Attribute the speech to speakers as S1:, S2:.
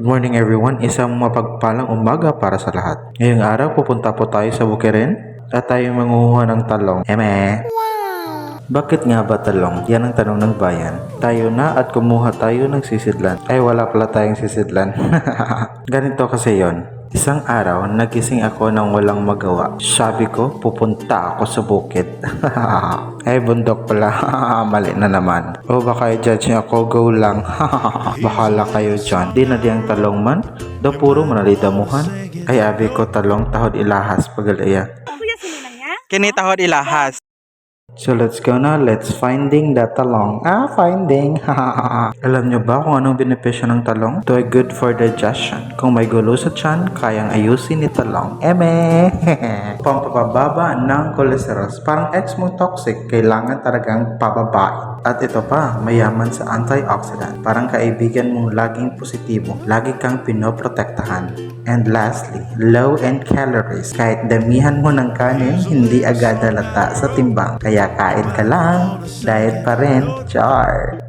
S1: Good morning everyone, isang mapagpalang umaga para sa lahat. Ngayong araw pupunta po tayo sa Bukirin at tayo manguha ng talong. Eme! Bakit nga ba talong? Yan ang tanong ng bayan. Tayo na at kumuha tayo ng sisidlan. Ay wala pala tayong sisidlan. Ganito kasi yon. Isang araw, nagising ako nang walang magawa. Sabi ko, pupunta ako sa bukid. Ay, bundok pala. Mali na naman. O baka i-judge niyo ako, go lang. Bahala kayo dyan. Di na diyang talong man. Do puro manalidamuhan. Ay, abi ko talong, tahod ilahas, pagalaya.
S2: Kini tahod ilahas.
S1: So let's go na, let's finding the talong. Finding. Alam nyo ba kung anong benepisyo ng talong? Ito ay good for digestion. Kung may gulo sa tiyan, kayang ayusin ni talong. Eme! Pampababa ng cholesterol. Parang ex mo toxic, kailangan talagang pababain. At ito pa, mayaman sa antioxidant. Parang kaibigan mong laging positibo. Lagi kang pinoprotektahan. And lastly, low in calories. Kahit damihan mo ng kanin, hindi agad halata sa timbang. Kaya kain ka lang, diet pa rin, char!